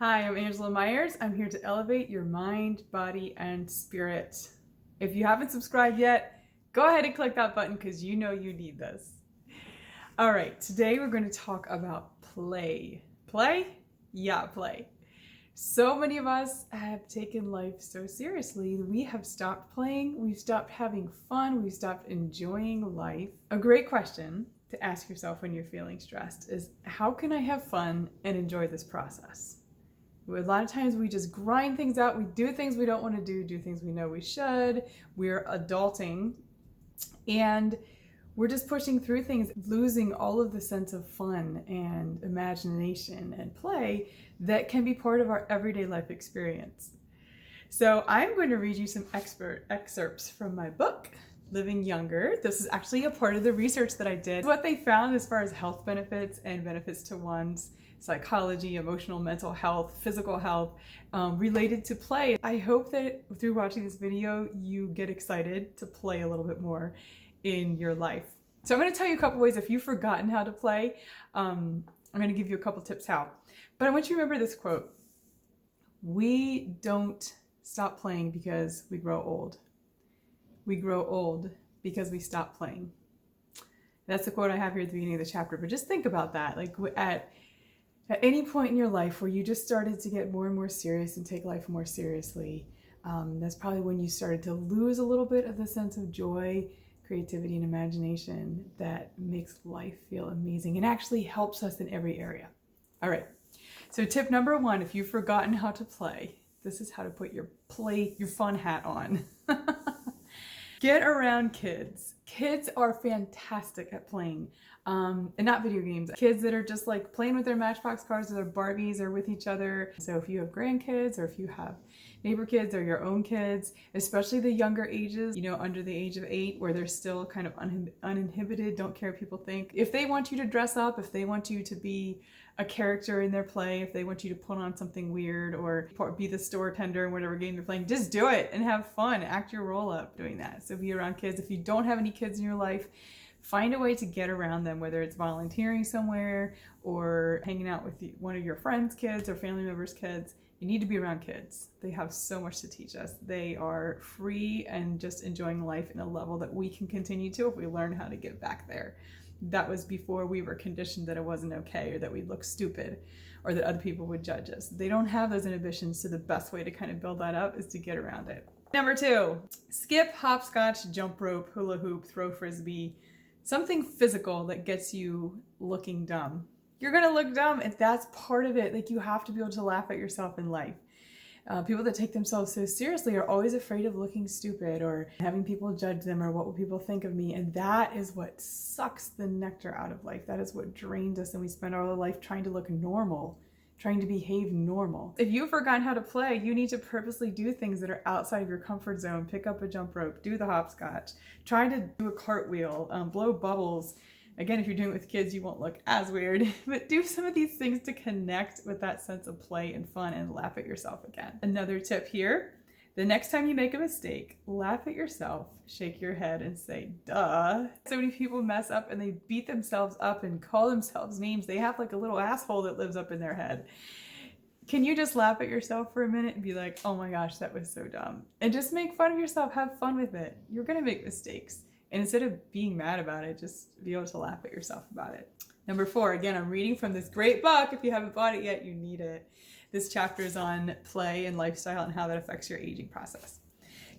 Hi, I'm Angela Myers. I'm here to elevate your mind, body, and spirit. If you haven't subscribed yet, go ahead and click that button because you know you need this. All right, today we're going to talk about play. Play? Yeah, play. So many of us have taken life so seriously. We have stopped playing, we've stopped having fun, we've stopped enjoying life. A great question to ask yourself when you're feeling stressed is, how can I have fun and enjoy this process? A lot of times we just grind things out. We do things we don't want to do things we know we should. We're adulting and we're just pushing through things, losing all of the sense of fun and imagination and play that can be part of our everyday life experience. So I'm going to read you some excerpts from my book, Living Younger. This is actually a part of the research that I did. What they found as far as health benefits and benefits to one's psychology, emotional, mental health, physical health, related to play. I hope that through watching this video, you get excited to play a little bit more in your life. So I'm going to tell you a couple ways if you've forgotten how to play. I'm going to give you a couple tips how. But I want you to remember this quote. We don't stop playing because we grow old. We grow old because we stop playing. That's the quote I have here at the beginning of the chapter. But just think about that. Like at any point in your life where you just started to get more and more serious and take life more seriously, that's probably when you started to lose a little bit of the sense of joy, creativity, and imagination that makes life feel amazing and actually helps us in every area. All right. So tip number one, if you've forgotten how to play, this is how to put your fun hat on. Get around kids. Kids are fantastic at playing, and not video games. Kids that are just like playing with their Matchbox cars or their Barbies or with each other. So if you have grandkids or if you have neighbor kids or your own kids, especially the younger ages, under the age of 8, where they're still kind of uninhibited, don't care what people think. If they want you to dress up, if they want you to be a character in their play, if they want you to put on something weird or be the store tender in whatever game you're playing, just do it and have fun. Act your role up doing that. So be around kids. If you don't have any kids in your life, find a way to get around them, whether it's volunteering somewhere or hanging out with one of your friends' kids or family members' kids. You need to be around kids. They have so much to teach us. They are free and just enjoying life in a level that we can continue to if we learn how to get back there. That was before we were conditioned that it wasn't okay or that we'd look stupid or that other people would judge us. They don't have those inhibitions, so the best way to kind of build that up is to get around it. Number 2, skip, hopscotch, jump rope, hula hoop, throw frisbee, something physical that gets you looking dumb. You're gonna look dumb, and that's part of it. Like, you have to be able to laugh at yourself in life. People that take themselves so seriously are always afraid of looking stupid or having people judge them or what will people think of me. And that is what sucks the nectar out of life. That is what drains us, and we spend our life trying to look normal, trying to behave normal. If you've forgotten how to play, you need to purposely do things that are outside of your comfort zone. Pick up a jump rope, do the hopscotch, try to do a cartwheel, blow bubbles. Again, if you're doing it with kids, you won't look as weird, but do some of these things to connect with that sense of play and fun and laugh at yourself again. Another tip here, the next time you make a mistake, laugh at yourself, shake your head and say, duh. So many people mess up and they beat themselves up and call themselves names. They have like a little asshole that lives up in their head. Can you just laugh at yourself for a minute and be like, oh my gosh, that was so dumb. And just make fun of yourself, have fun with it. You're gonna make mistakes. And instead of being mad about it, just be able to laugh at yourself about it. Number 4, again, I'm reading from this great book. If you haven't bought it yet, you need it. This chapter is on play and lifestyle and how that affects your aging process.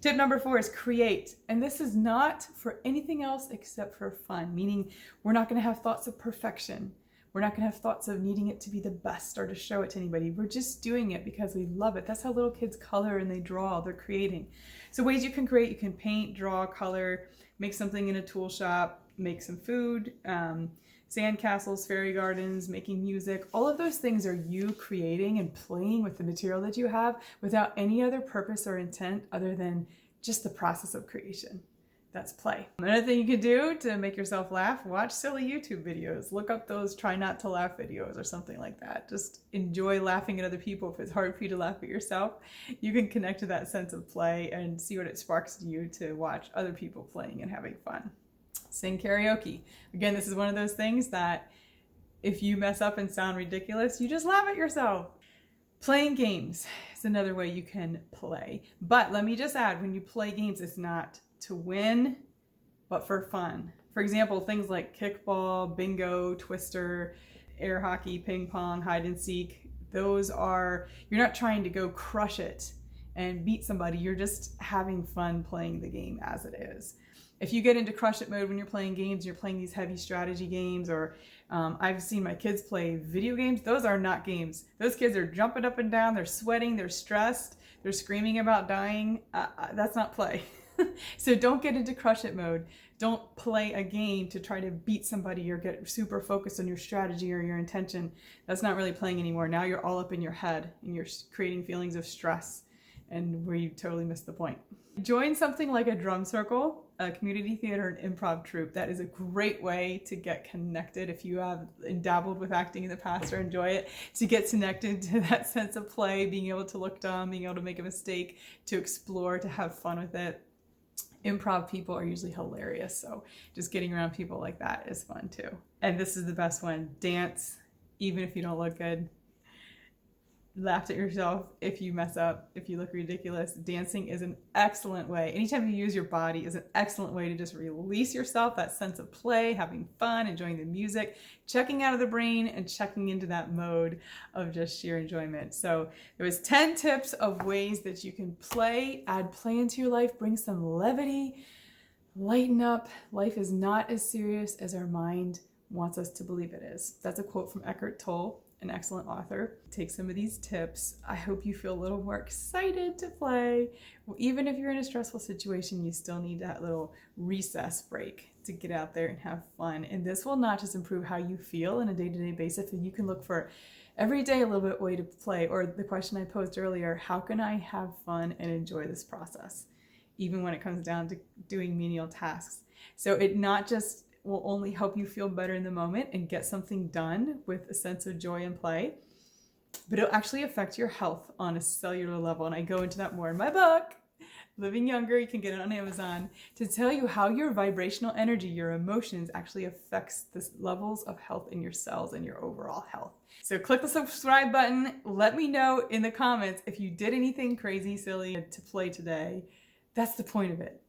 Tip number 4 is create. And this is not for anything else except for fun, meaning we're not going to have thoughts of perfection. We're not going to have thoughts of needing it to be the best or to show it to anybody. We're just doing it because we love it. That's how little kids color and they draw. They're creating. So ways you can create, you can paint, draw, color, make something in a tool shop, make some food, sand castles, fairy gardens, making music. All of those things are you creating and playing with the material that you have without any other purpose or intent other than just the process of creation. That's play. Another thing you can do to make yourself laugh, watch silly YouTube videos. Look up those try not to laugh videos or something like that. Just enjoy laughing at other people. If it's hard for you to laugh at yourself, you can connect to that sense of play and see what it sparks in you to watch other people playing and having fun. Sing karaoke. Again, this is one of those things that if you mess up and sound ridiculous, you just laugh at yourself. Playing games is another way you can play. But let me just add, when you play games, it's not to win, but for fun. For example, things like kickball, bingo, twister, air hockey, ping pong, hide and seek. Those are, you're not trying to go crush it and beat somebody. You're just having fun playing the game as it is. If you get into crush it mode when you're playing games, you're playing these heavy strategy games, or I've seen my kids play video games. Those are not games. Those kids are jumping up and down. They're sweating. They're stressed. They're screaming about dying. That's not play. So don't get into crush it mode. Don't play a game to try to beat somebody or get super focused on your strategy or your intention. That's not really playing anymore. Now you're all up in your head and you're creating feelings of stress, and where you totally missed the point. Join something like a drum circle, a community theater, and improv troupe. That is a great way to get connected if you have dabbled with acting in the past or enjoy it, to get connected to that sense of play, being able to look dumb, being able to make a mistake, to explore, to have fun with it. Improv people are usually hilarious, so just getting around people like that is fun too. And this is the best one: dance, even if you don't look good. Laugh at yourself if you mess up, if you look ridiculous. Dancing is an excellent way. Anytime you use your body is an excellent way to just release yourself, that sense of play, having fun, enjoying the music, checking out of the brain, and checking into that mode of just sheer enjoyment. So there was 10 tips of ways that you can play, add play into your life, bring some levity, lighten up. Life is not as serious as our mind wants us to believe it is. That's a quote from Eckert Tolle, an excellent author. Take some of these tips. I hope you feel a little more excited to play. Even if you're in a stressful situation, you still need that little recess break to get out there and have fun. And this will not just improve how you feel on a day-to-day basis, and you can look for every day a little bit way to play. Or the question I posed earlier, how can I have fun and enjoy this process, even when it comes down to doing menial tasks? So it not just will only help you feel better in the moment and get something done with a sense of joy and play, but it'll actually affect your health on a cellular level. And I go into that more in my book, Living Younger. You can get it on Amazon, to tell you how your vibrational energy, your emotions, actually affects the levels of health in your cells and your overall health. So click the subscribe button. Let me know in the comments if you did anything crazy, silly to play today. That's the point of it.